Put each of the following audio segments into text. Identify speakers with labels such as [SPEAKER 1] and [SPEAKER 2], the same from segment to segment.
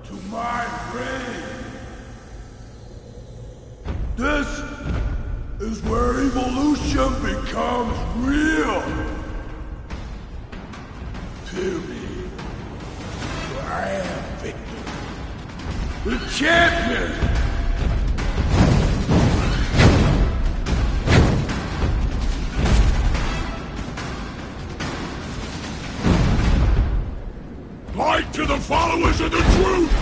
[SPEAKER 1] to my brain. This is where evolution becomes real. Fear me. I am Victor, the champion. Light to the followers of the truth!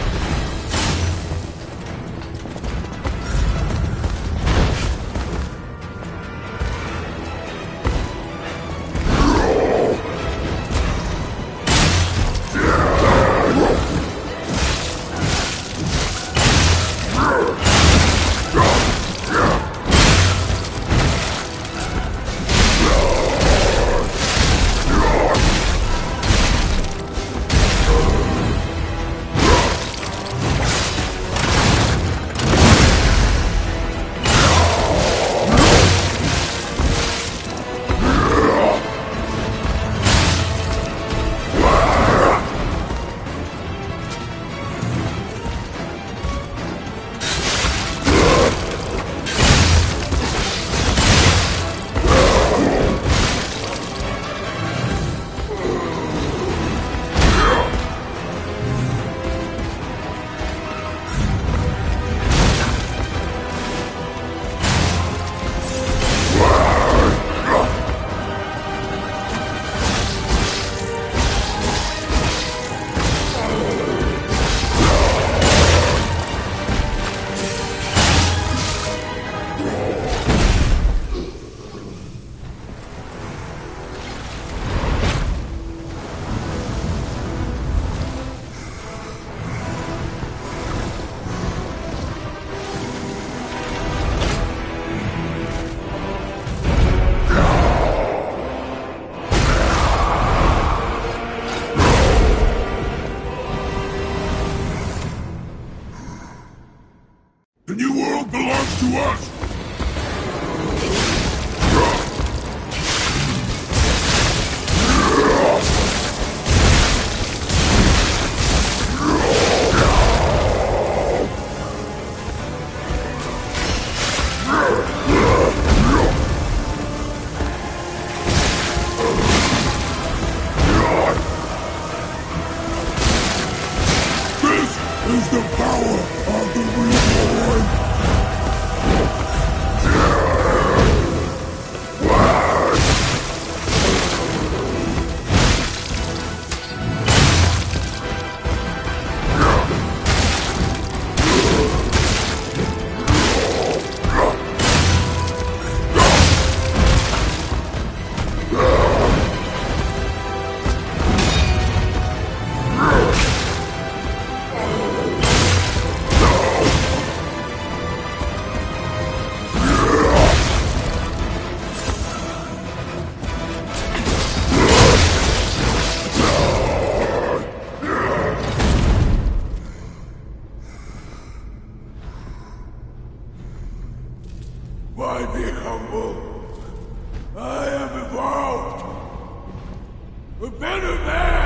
[SPEAKER 1] The new world belongs to us! This is the power of the reborn! Why be humble? I am evolved! A better man!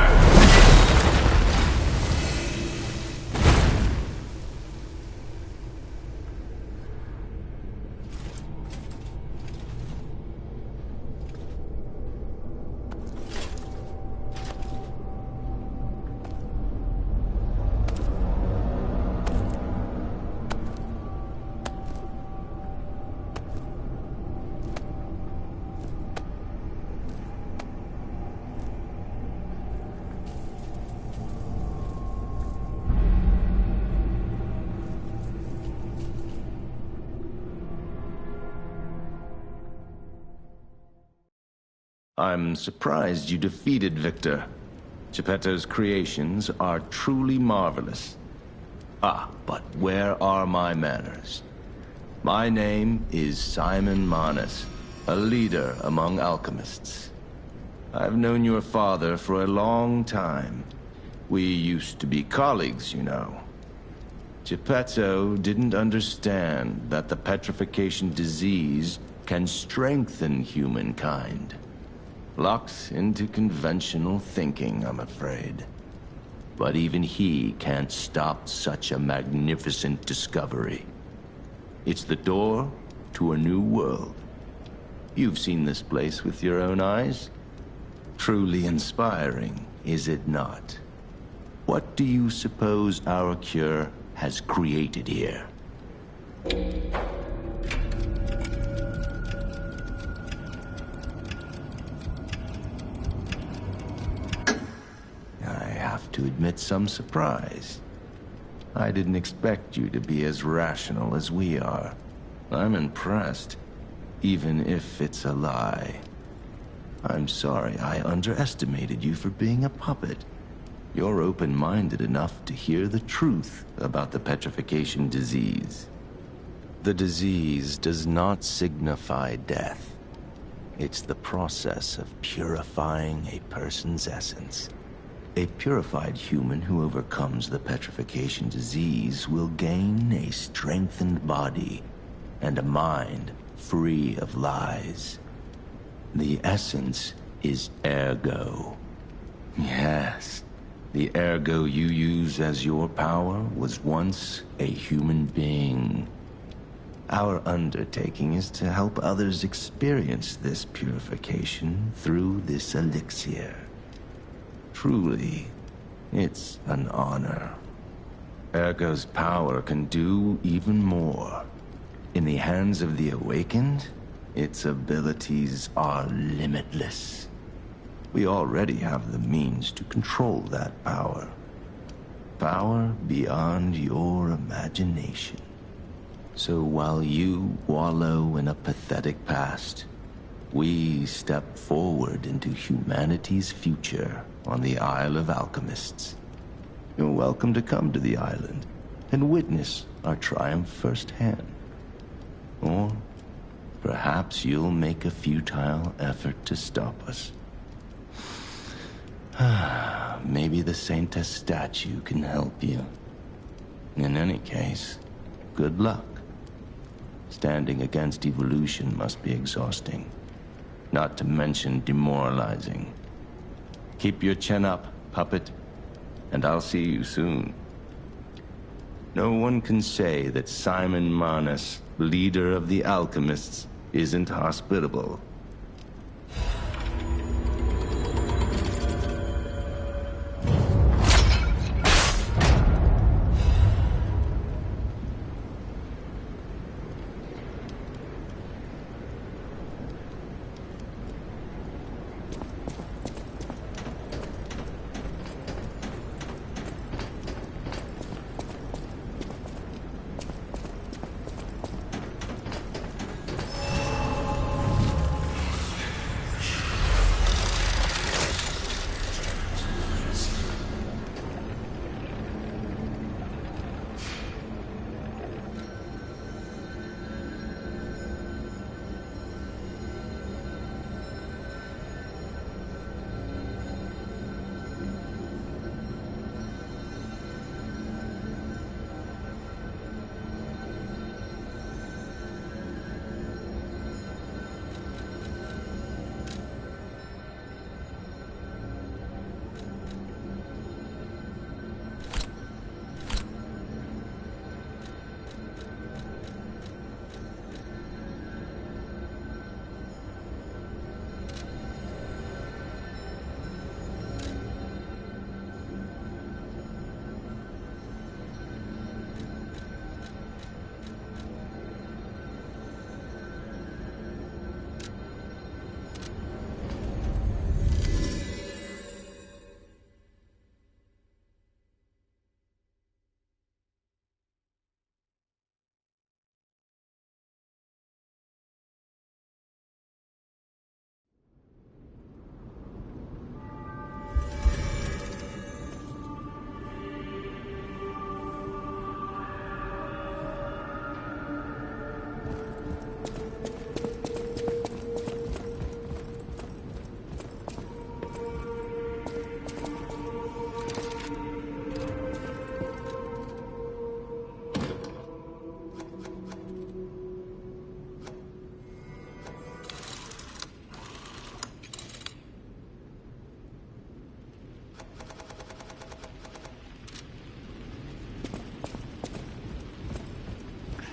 [SPEAKER 2] I'm surprised you defeated Victor. Geppetto's creations are truly marvelous. Ah, but where are my manners? My name is Simon Manus, a leader among alchemists. I've known your father for a long time. We used to be colleagues, you know. Geppetto didn't understand that the petrification disease can strengthen humankind. Locked into conventional thinking, I'm afraid. but even he can't stop such a magnificent discovery. It's the door to a new world. You've seen this place with your own eyes. Truly inspiring, is it not? What do you suppose our cure has created here? I have to admit some surprise. I didn't expect you to be as rational as we are. I'm impressed, even if it's a lie. I'm sorry I underestimated you for being a puppet. You're open-minded enough to hear the truth about the petrification disease. The disease does not signify death. It's the process of purifying a person's essence. A purified human who overcomes the petrification disease will gain a strengthened body and a mind free of lies. The essence is ergo. Yes, the ergo you use as your power was once a human being. Our undertaking is to help others experience this purification through this elixir. Truly, it's an honor. Ergo's power can do even more. In the hands of the awakened, its abilities are limitless. We already have the means to control that power. Power beyond your imagination. So while you wallow in a pathetic past, we step forward into humanity's future on the Isle of Alchemists. You're welcome to come to the island and witness our triumph firsthand. Or perhaps you'll make a futile effort to stop us. Maybe the Saintess statue can help you. In any case, good luck. Standing against evolution must be exhausting, not to mention demoralizing. Keep your chin up, puppet, and I'll see you soon. No one can say that Simon Manus, leader of the alchemists, isn't hospitable.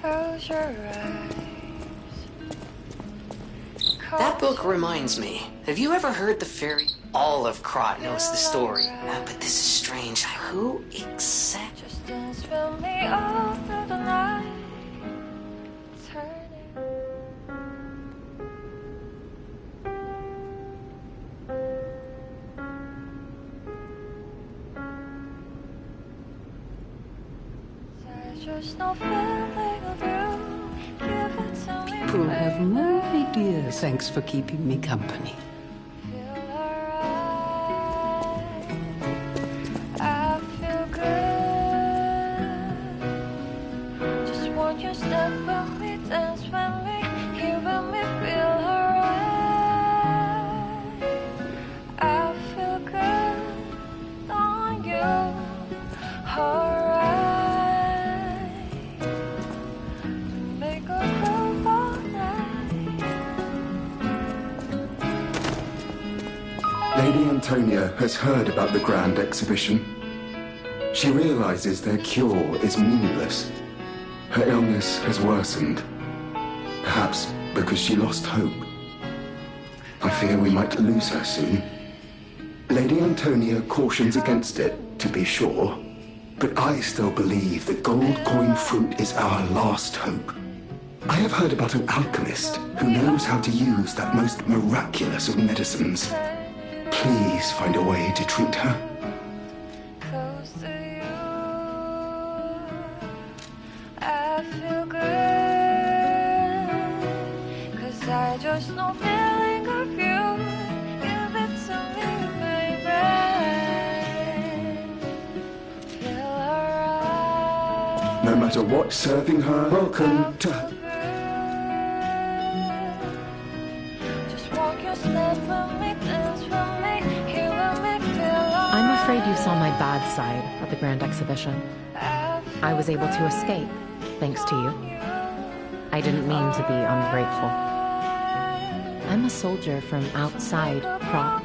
[SPEAKER 3] Close your eyes.
[SPEAKER 4] That book reminds me. Have you ever heard the fairy? All of Krot knows the story. But this is strange. Who exactly?
[SPEAKER 3] Just dance with me all through the night. Turning. There's just no feeling of you. Give it to me.
[SPEAKER 5] People have no idea. Thanks for keeping me company.
[SPEAKER 3] Feel alright. I feel good. Just want you to step with me, dance with me, here with me, feel alright. I feel good on you, alright. Make a groove all night.
[SPEAKER 6] Lady Antonia has heard about the Grand Exhibition. She realizes their cure is meaningless. Her illness has worsened. Perhaps because she lost hope. I fear we might lose her soon. Lady Antonia cautions against it, to be sure. But I still believe the gold coin fruit is our last hope. I have heard about an alchemist who knows how to use that most miraculous of medicines. Please find a way to treat her.
[SPEAKER 3] Close to you, I feel good, 'cause I just know feeling of you. Give it to me, baby. Feel alright.
[SPEAKER 6] No matter what serving her, welcome to her.
[SPEAKER 3] Just walk your step with me, dance with me, here with me, feel alright.
[SPEAKER 7] I'm afraid you saw my bad side at the Grand Exhibition. I was able to escape, thanks to you. I didn't mean to be ungrateful. I'm a soldier from outside Krot.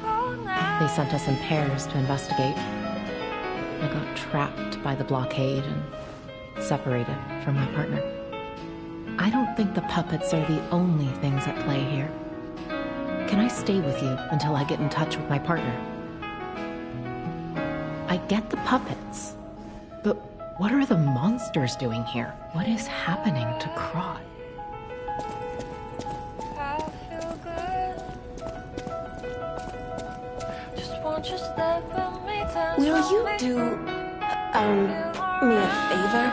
[SPEAKER 7] They sent us in pairs to investigate. I got trapped by the blockade and separated from my partner. I don't think the puppets are the only things at play here. Can I stay with you until I get in touch with my partner? I get the puppets, but what are the monsters doing here? What is happening to Krot?
[SPEAKER 3] I feel good. Just want you to step with me, dance
[SPEAKER 8] Will
[SPEAKER 3] with
[SPEAKER 8] you
[SPEAKER 3] me.
[SPEAKER 8] do, me a favor?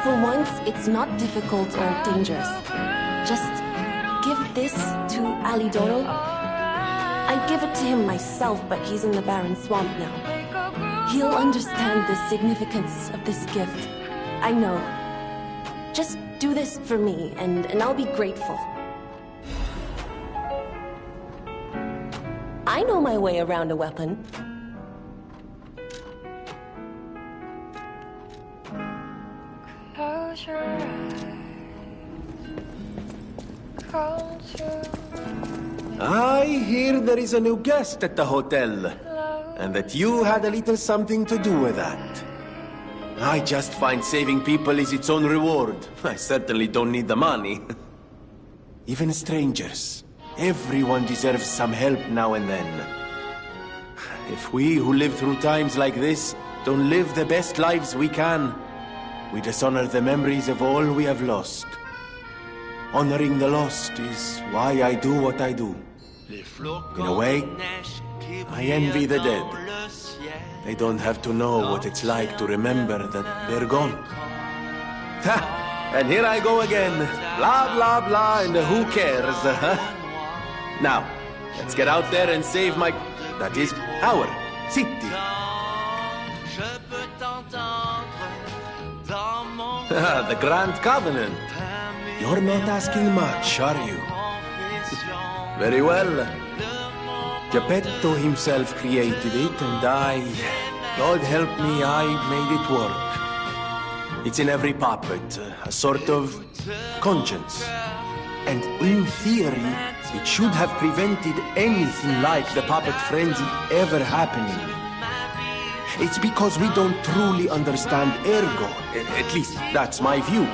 [SPEAKER 8] For once, it's not difficult or dangerous. Just give this to Alidoro. I'd give it to him myself, but he's in the barren swamp now. He'll understand the significance of this gift. I know. Just do this for me, and I'll be grateful. I know my way around a weapon.
[SPEAKER 3] Close your eyes. Come to
[SPEAKER 9] I hear there is a new guest at the hotel, and that you had a little something to do with that. I just find saving people is its own reward. I certainly don't need the money. Even strangers. Everyone deserves some help now and then. If we who live through times like this don't live the best lives we can, we dishonor the memories of all we have lost. Honoring the lost is why I do what I do. In a way, I envy the dead. They don't have to know what it's like to remember that they're gone. Ha! And here I go again. Blah, blah, blah, and who cares? Now, let's get out there and save my... that is, our city. The Grand Covenant. You're not asking much, are you? Very well. Geppetto himself created it, and God help me, I made it work. It's in every puppet, a sort of conscience. And in theory, it should have prevented anything like the puppet frenzy ever happening. It's because we don't truly understand ergo. At least, that's my view.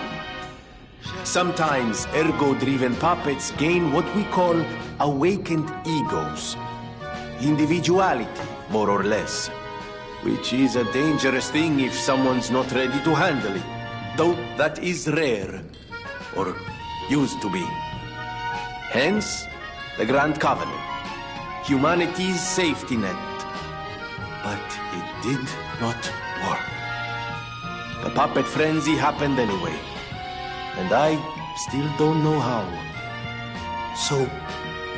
[SPEAKER 9] Sometimes ergo-driven puppets gain what we call awakened egos. Individuality, more or less. Which is a dangerous thing if someone's not ready to handle it. Though that is rare. Or used to be. Hence, the Grand Covenant. Humanity's safety net. But it did not work. The puppet frenzy happened anyway. And I still don't know how. So,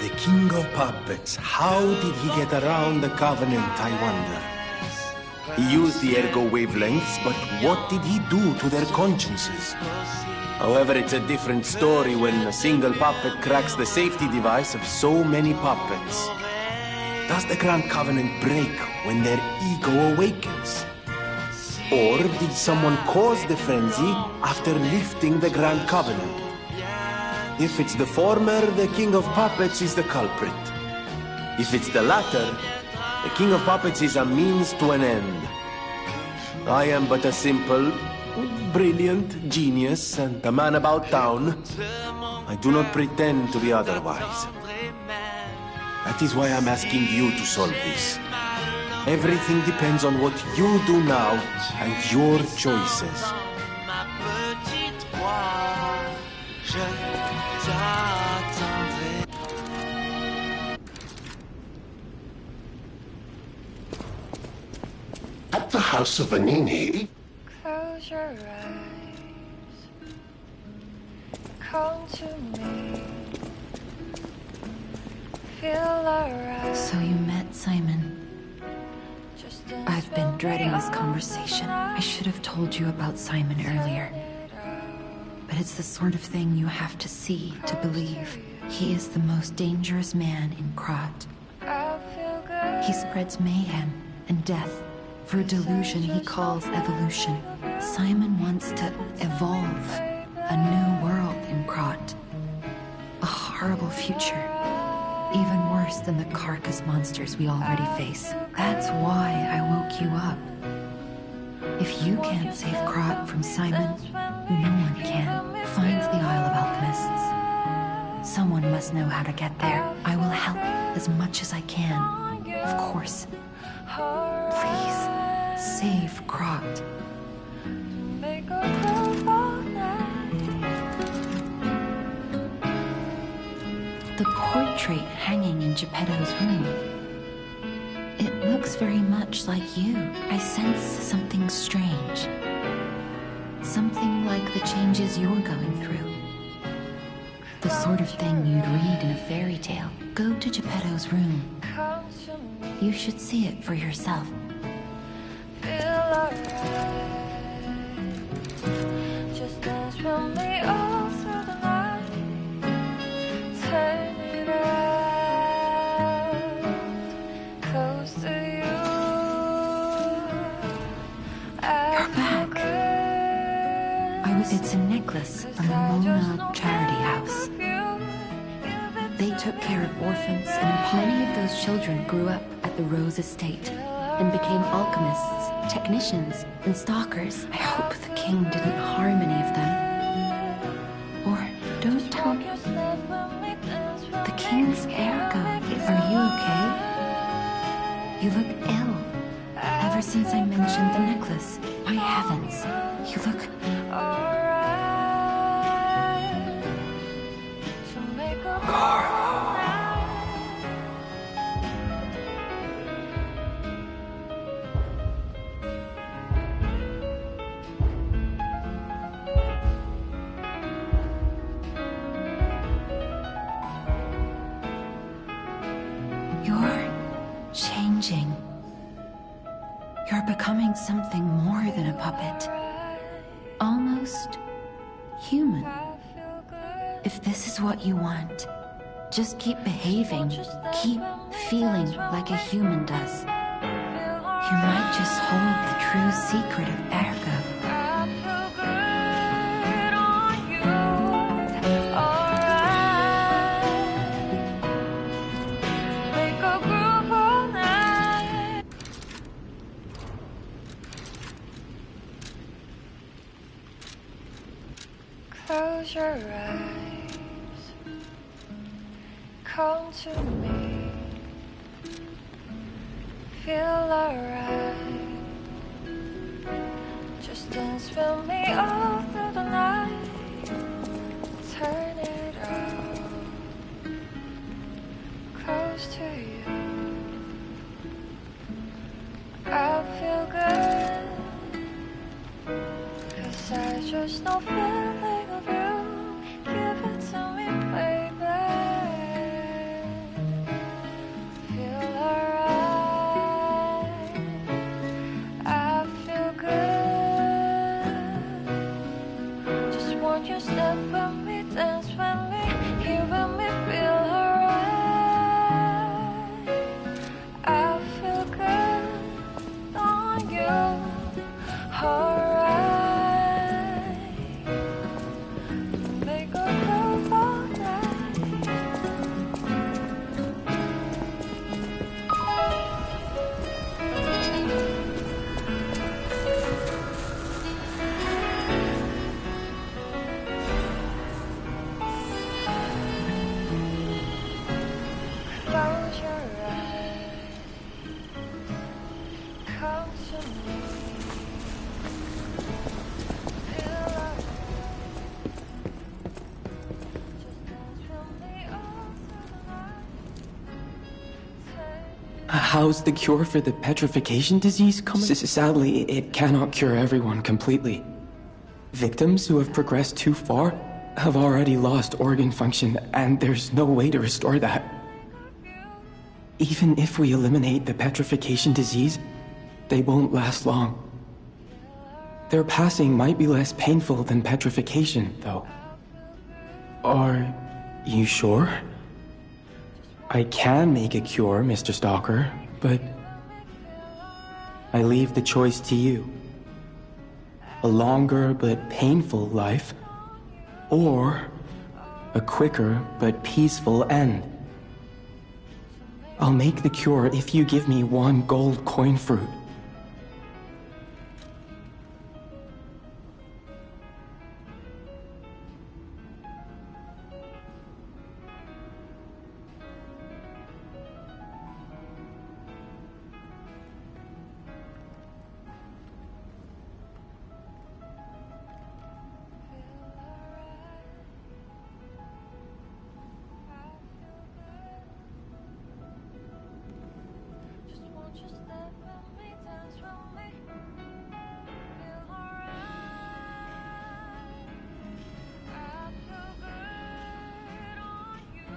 [SPEAKER 9] the King of Puppets, how did he get around the Covenant, I wonder? He used the ergo wavelengths, but what did he do to their consciences? However, it's a different story when a single puppet cracks the safety device of so many puppets. Does the Grand Covenant break when their ego awakens? Or did someone cause the frenzy after lifting the Grand Covenant? If it's the former, the King of Puppets is the culprit. If it's the latter, the King of Puppets is a means to an end. I am but a simple, brilliant genius and a man about town. I do not pretend to be otherwise. That is why I'm asking you to solve this. Everything depends on what you do now and your choices.
[SPEAKER 1] At the House of Vanini,
[SPEAKER 3] Close your eyes. Come to me. Feel alright.
[SPEAKER 10] So you met Simon. I've been dreading this conversation. I should have told you about Simon earlier. But it's the sort of thing you have to see to believe. He is the most dangerous man in Krat. He spreads mayhem and death for a delusion he calls evolution. Simon wants to evolve a new world in Krat. A horrible future. Even worse than the carcass monsters we already face. That's why I woke you up. If you can't save Krat from Simon, no one can. Find the Isle of Alchemists. Someone must know how to get there. I will help as much as I can. Of course. Please, save Krat. The portrait hanging in Geppetto's room. It looks very much like you. I sense something strange. Something like the changes you're going through. The sort of thing you'd read in a fairy tale. Go to Geppetto's room. You should see it for yourself.
[SPEAKER 3] Just dance with me all through the night. Turn it out, close to you.
[SPEAKER 10] You're back. It's a necklace from the Mona Charity House. They took care of orphans, and many of those children grew up at the Rose Estate and became alchemists, technicians, and stalkers. I hope the king didn't harm any of them. Or don't tell me. The king's ergo. Are you okay? You look ill. Ever since I mentioned the necklace. My heavens. You look... You're changing. You're becoming something more than a puppet. Almost human. If this is what you want, just keep behaving, keep feeling like a human does. You might just hold the true secret of ergo.
[SPEAKER 3] Close your eyes. Come to me. Feel alright. Just dance with me all through the night. Turn it up. Close to you. I feel good. 'Cause I just know feeling of you. Give it to me, baby. Feel alright. I feel good. Just want you step with me, dance with me, here with me, feel alright. I feel good on you. Alright. Make a groove all night. Close your eyes. Come to me. Feel alright. Just dance with me all through the night. Take
[SPEAKER 11] How's the cure for the petrification disease coming? Sadly, it cannot cure everyone completely. Victims who have progressed too far have already lost organ function, and there's no way to restore that. Even if we eliminate the petrification disease, they won't last long. Their passing might be less painful than petrification, though. Are you sure? I can make a cure, Mr. Stalker, but I leave the choice to you. A longer but painful life, or a quicker but peaceful end. I'll make the cure if you give me one gold coin fruit.
[SPEAKER 3] Just want you step with me, dance with me. Feel alright. I feel good on you.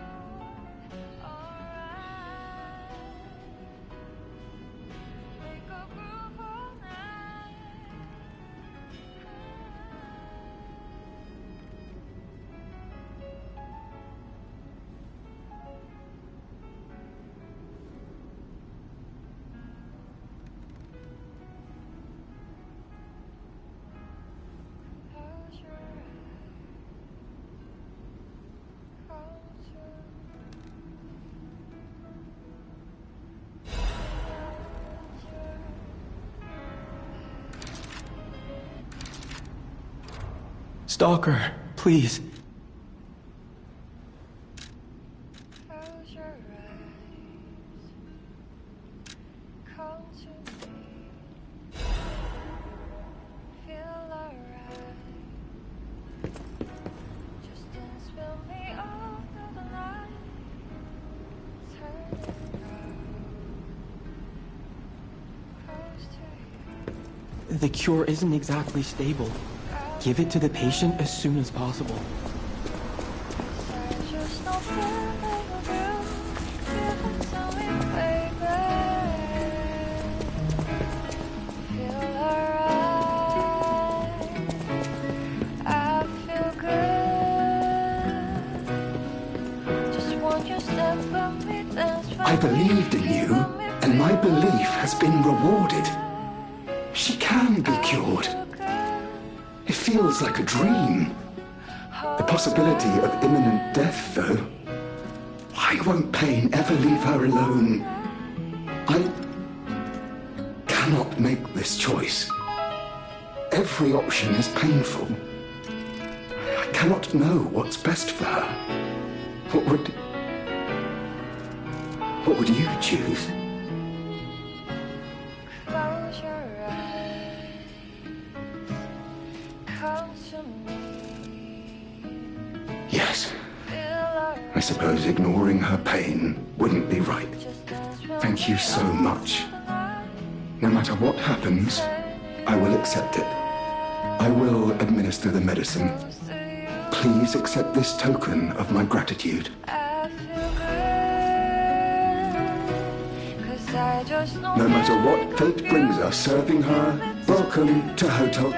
[SPEAKER 3] Alright. Make a groove all night. Close your eyes. Close your
[SPEAKER 11] Stalker, please.
[SPEAKER 3] Close your eyes. Come to me. Feel alright. Just dance with me all through the night. Turn it around. Close to you.
[SPEAKER 11] The cure isn't exactly stable. Give it to the patient as soon as possible.
[SPEAKER 3] I just know feeling of you. Give it to me, baby. Feel alright. I feel good. Just want you step with me, dance with me.
[SPEAKER 6] I believed in you, and my belief has been rewarded. She can be cured. It feels like a dream. The possibility of imminent death, though. Why won't pain ever leave her alone? I cannot make this choice. Every option is painful. I cannot know what's best for her. What would you choose?
[SPEAKER 3] Close your eyes, come to me.
[SPEAKER 6] Yes. I suppose ignoring her pain wouldn't be right. Thank you so much. No matter what happens, I will accept it. I will administer the medicine. Please accept this token of my gratitude. No matter what fate brings us serving her, welcome to Hotel.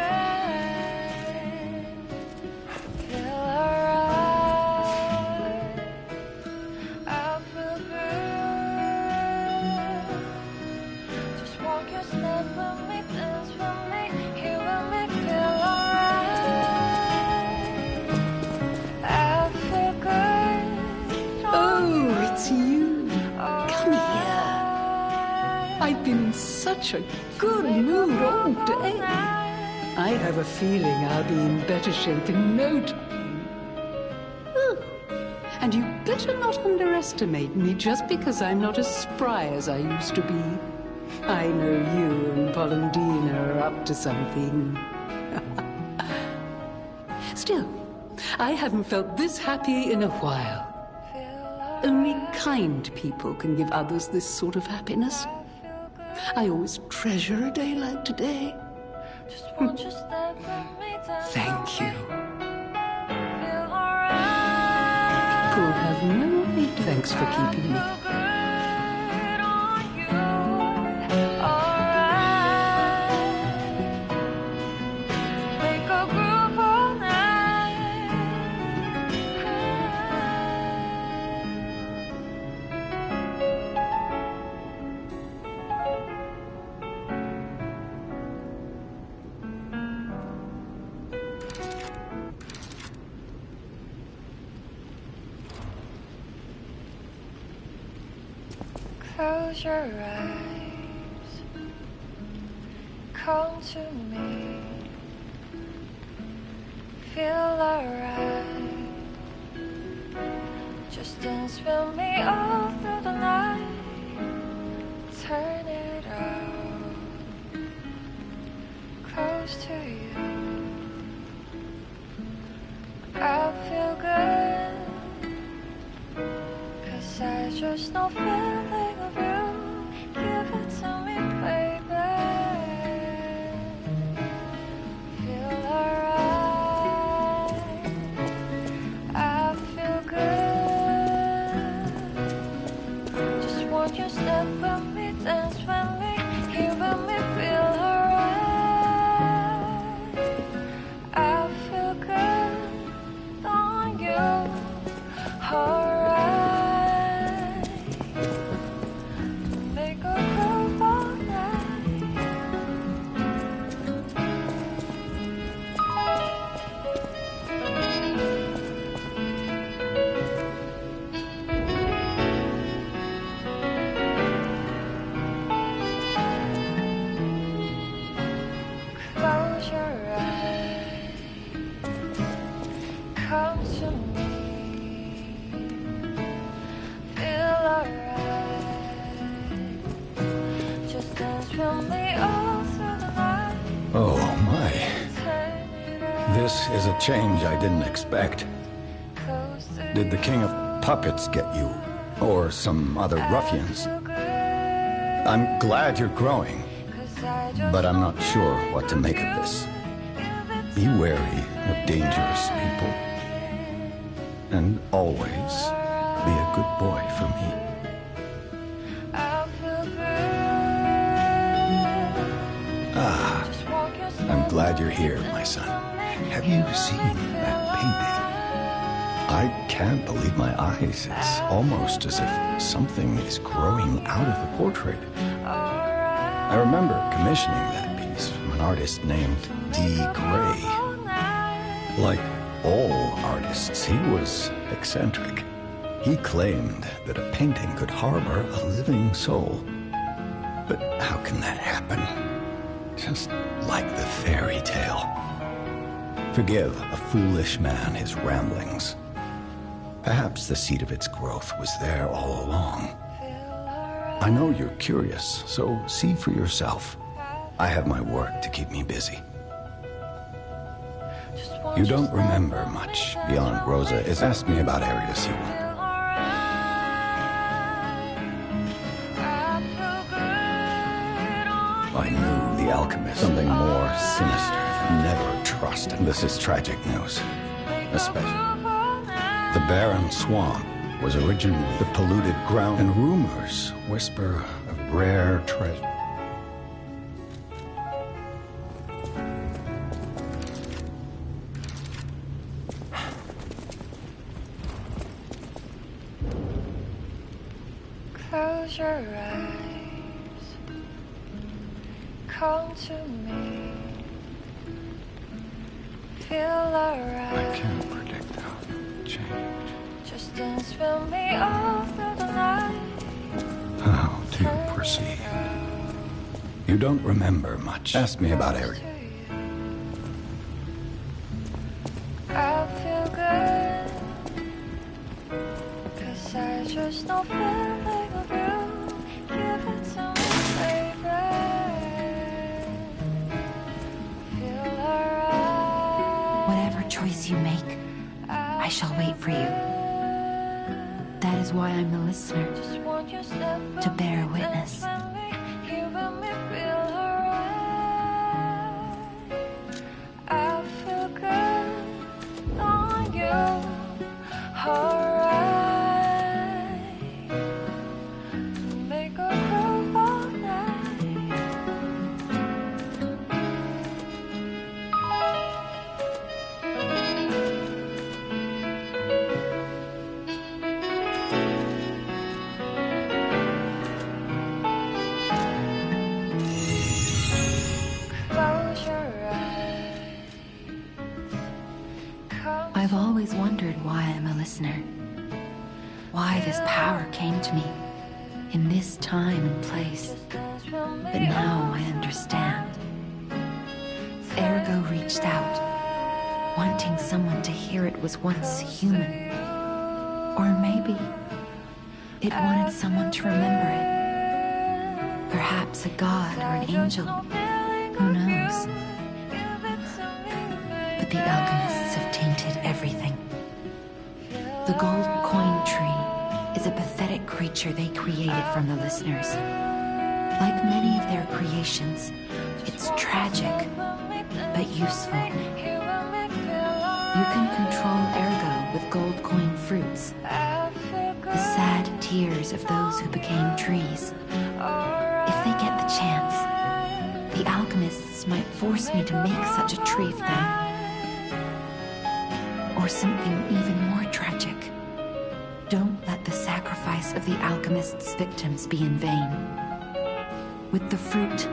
[SPEAKER 5] I've been in such a good mood all day. I have a feeling I'll be in better shape in no time. Oh, and you better not underestimate me just because I'm not as spry as I used to be. I know you and Polendina are up to something. Still, I haven't felt this happy in a while. Only kind people can give others this sort of happiness. I always treasure a day like today. Thank you. People have no need. Thanks for keeping me.
[SPEAKER 3] Close your eyes, come to me, feel alright. Just dance with me all through the night, turn it up, close to you. I feel good, 'cause I just know feeling of you. Give it to me, baby. Feel alright. I feel good. Just want you step with me, dance with me, here with me, feel alright. I feel good on you. Alright.
[SPEAKER 12] Oh, my. This is a change I didn't expect. Did the King of Puppets get you? Or some other ruffians? I'm glad you're growing, but I'm not sure what to make of this. Be wary of dangerous people. And always be a good boy for me. I'm glad you're here, my son. Have you seen that painting? I can't believe my eyes. It's almost as if something is growing out of the portrait. I remember commissioning that piece from an artist named D. Gray. Like all artists, he was eccentric. He claimed that a painting could harbor a living soul. But how can that happen? Just like the fairy tale. Forgive a foolish man his ramblings. Perhaps the seed of its growth was there all along. I know you're curious, so see for yourself. I have my work to keep me busy. You don't remember much beyond Rosa is asked me about areas you will. I knew the alchemist, something more sinister than never trust. And this is tragic news, especially. The barren swamp was originally the polluted ground, and rumors whisper of rare treasure.
[SPEAKER 3] Close your eyes, come to me, feel alright.
[SPEAKER 12] I can't predict how you'll change.
[SPEAKER 3] Just dance with me all through the night.
[SPEAKER 12] How do you proceed? You don't remember much. Ask me about Eric.
[SPEAKER 3] I feel good, 'cause I just don't feel like a girl. Give it to me, baby. Feel alright.
[SPEAKER 10] Whatever choice you make, I shall wait for you. That is why I'm the listener,
[SPEAKER 3] Just want you step
[SPEAKER 10] to bear witness.
[SPEAKER 3] giving me feel alright. I feel good on you, alright. Make a groove all night. Close your eyes. Come
[SPEAKER 10] I've always wondered why I'm a listener. Why this power came to me in this time and place.
[SPEAKER 3] dance with me.
[SPEAKER 10] But now I understand. Ergo reached out, wanting someone to hear it was once human. Or maybe it wanted someone to remember it. Perhaps a god or an angel. Who knows? But the alchemists have tainted everything. The gold coin tree is a pathetic creature they created from the listeners. Like many of their creations, it's tragic, but useful. You can control Ergo with gold coin fruits, the sad tears of those who became trees. If they get the chance, the alchemists might force me to make such a tree for them. Or something even more tragic. Don't let the sacrifice of the alchemists' victims be in vain. With the fruit,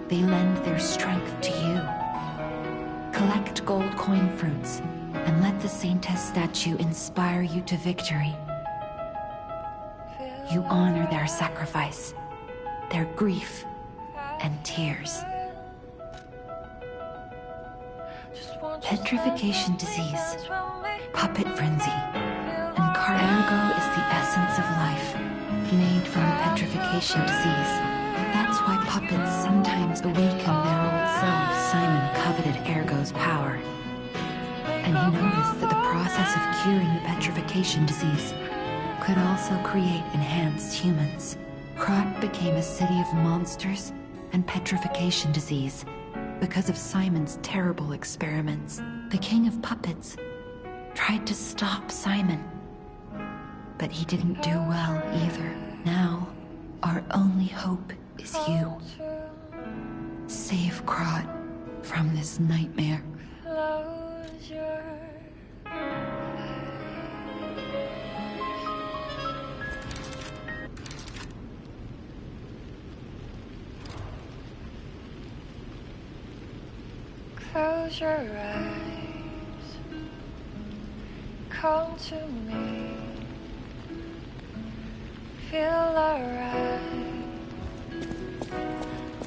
[SPEAKER 10] they lend their strength to you. Collect gold coin fruits and let the Saintess statue inspire you to victory. You honor their sacrifice, their grief, and tears. Petrification disease, puppet frenzy, and Ergo is the essence of life, made from the petrification disease. That's why puppets sometimes awaken their old selves. Simon coveted Ergo's power, and he noticed that the process of curing the petrification disease could also create enhanced humans. Krat became a city of monsters and petrification disease because of Simon's terrible experiments. The king of puppets tried to stop Simon, but he didn't do well either. Now, our only hope is you. Save Krat from this nightmare.
[SPEAKER 3] Close your Close your eyes, come to me, feel alright.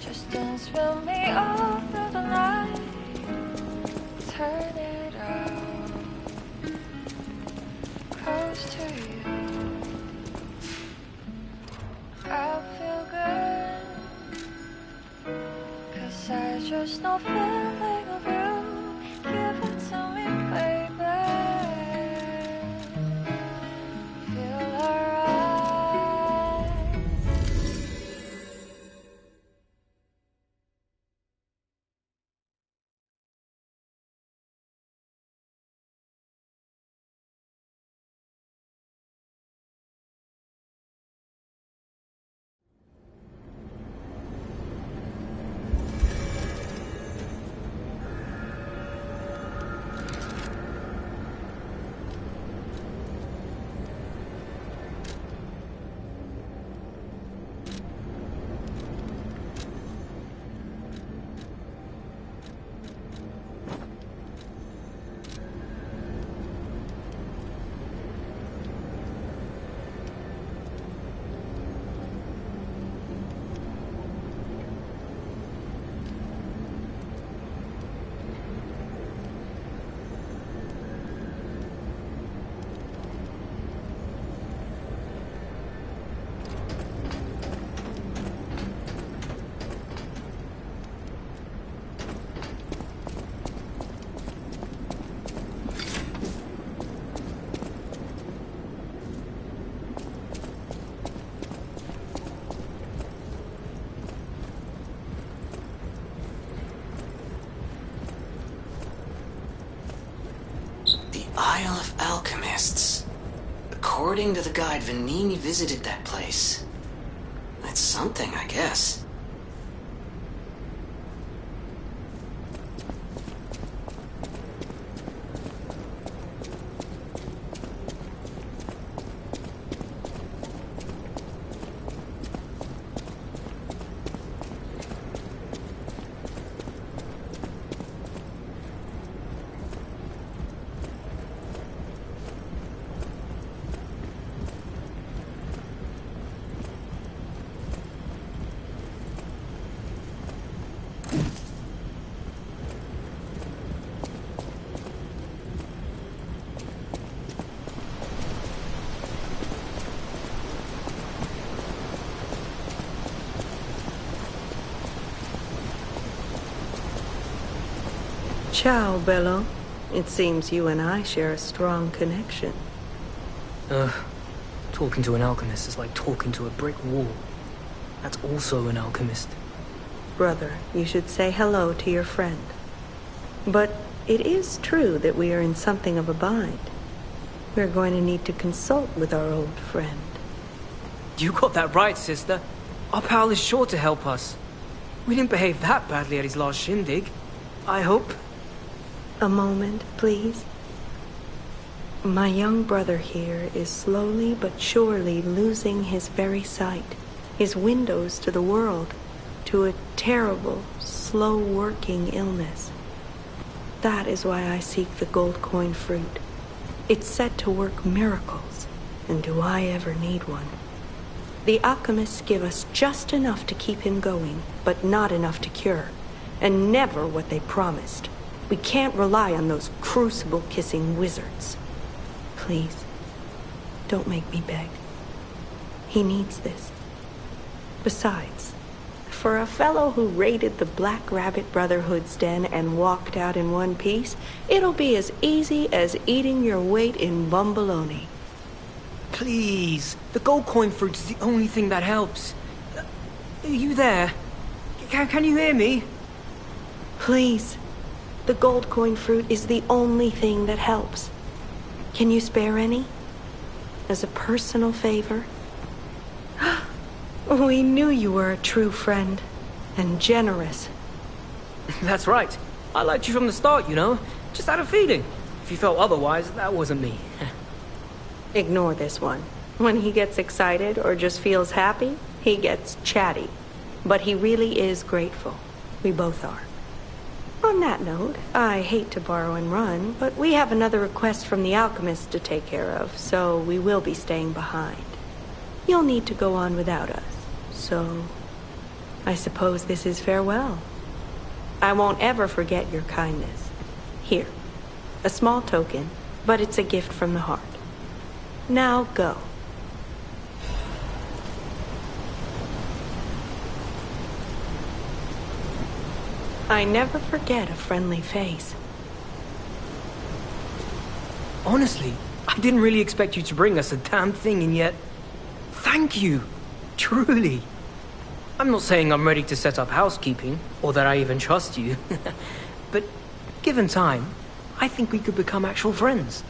[SPEAKER 3] Just dance with me all through the night, turn it just no feeling of you. Give it to me, baby. Feel alright.
[SPEAKER 4] Isle of Alchemists. According to the guide, Vanini visited that place. That's something, I guess.
[SPEAKER 13] Ciao, Bello. It seems you and I share a strong connection.
[SPEAKER 14] Talking to an alchemist is like talking to a brick wall. That's also an alchemist.
[SPEAKER 13] Brother, you should say hello to your friend. But it is true that we are in something of a bind. We're going to need to consult with our old friend.
[SPEAKER 14] You got that right, sister. Our pal is sure to help us. We didn't behave that badly at his last shindig. I hope.
[SPEAKER 13] A moment, please. My young brother here is slowly but surely losing his very sight, his windows to the world, to a terrible, slow-working illness. That is why I seek the gold coin fruit. It's said to work miracles, and do I ever need one? The alchemists give us just enough to keep him going, but not enough to cure, and never what they promised. We can't rely on those crucible-kissing wizards. Please, don't make me beg. He needs this. Besides, for a fellow who raided the Black Rabbit Brotherhood's den and walked out in one piece, it'll be as easy as eating your weight in bumbaloni.
[SPEAKER 14] Please, the gold coin fruit is the only thing that helps. Are you there? Can you hear me?
[SPEAKER 13] Please. The gold coin fruit is the only thing that helps. Can you spare any? As a personal favor? We knew you were a true friend. And generous.
[SPEAKER 14] That's right. I liked you from the start, you know. Just had a feeling. If you felt otherwise, that wasn't me.
[SPEAKER 13] Ignore this one. When he gets excited or just feels happy, he gets chatty. But he really is grateful. We both are. On that note, I hate to borrow and run, but we have another request from the alchemist to take care of, so we will be staying behind. You'll need to go on without us, so I suppose this is farewell. I won't ever forget your kindness. Here, a small token, but it's a gift from the heart. Now go. I never forget a friendly face.
[SPEAKER 14] Honestly, I didn't really expect you to bring us a damn thing, and yet... Thank you. Truly. I'm not saying I'm ready to set up housekeeping, or that I even trust you. But given time, I think we could become actual friends.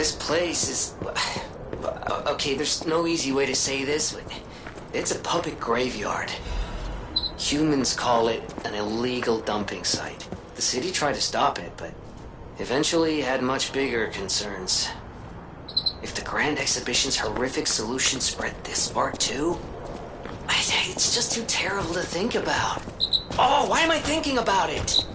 [SPEAKER 4] This place is... Okay, there's no easy way to say this, but it's a public graveyard. Humans call it an illegal dumping site. The city tried to stop it, but eventually had much bigger concerns. If the Grand Exhibition's horrific solution spread this far too, it's just too terrible to think about. Oh, why am I thinking about it?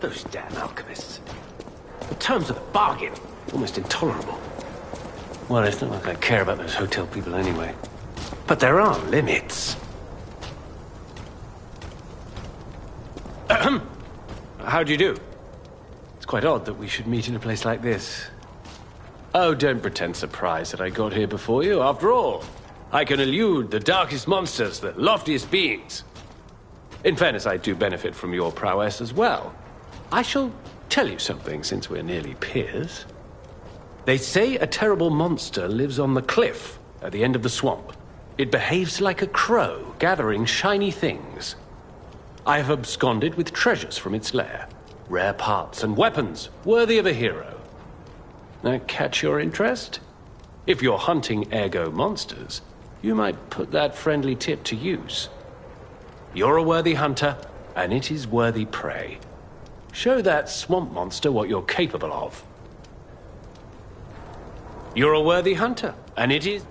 [SPEAKER 9] Those damn alchemists. The terms of the bargain, almost intolerable. Well, it's not like I care about those hotel people anyway. But there are limits. Ahem. How do you do? It's quite odd that we should meet in a place like this. Oh, don't pretend surprised that I got here before you. After all, I can elude the darkest monsters, the loftiest beings. In fairness, I do benefit from your prowess as well. I shall tell you something, since we're nearly peers. They say a terrible monster lives on the cliff at the end of the swamp. It behaves like a crow, gathering shiny things. I have absconded with treasures from its lair. Rare parts and weapons, worthy of a hero. That catch your interest? If you're hunting ergo monsters, you might put that friendly tip to use. You're a worthy hunter, and it is worthy prey. Show that swamp monster what you're capable of. You're a worthy hunter, and it is...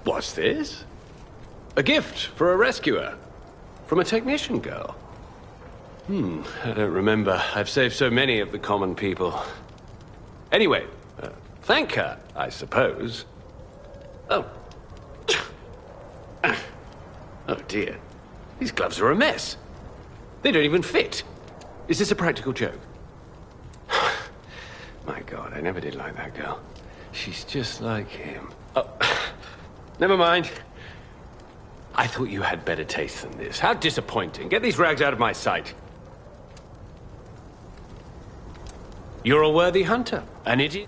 [SPEAKER 9] What's this? A gift for a rescuer. From a technician girl. I don't remember. I've saved so many of the common people. Anyway, thank her, I suppose. Oh. Oh dear. These gloves are a mess. They don't even fit. Is this a practical joke? My God, I never did like that girl. She's just like him. Oh. Never mind. I thought you had better taste than this. How disappointing. Get these rags out of my sight. You're a worthy hunter, and it is...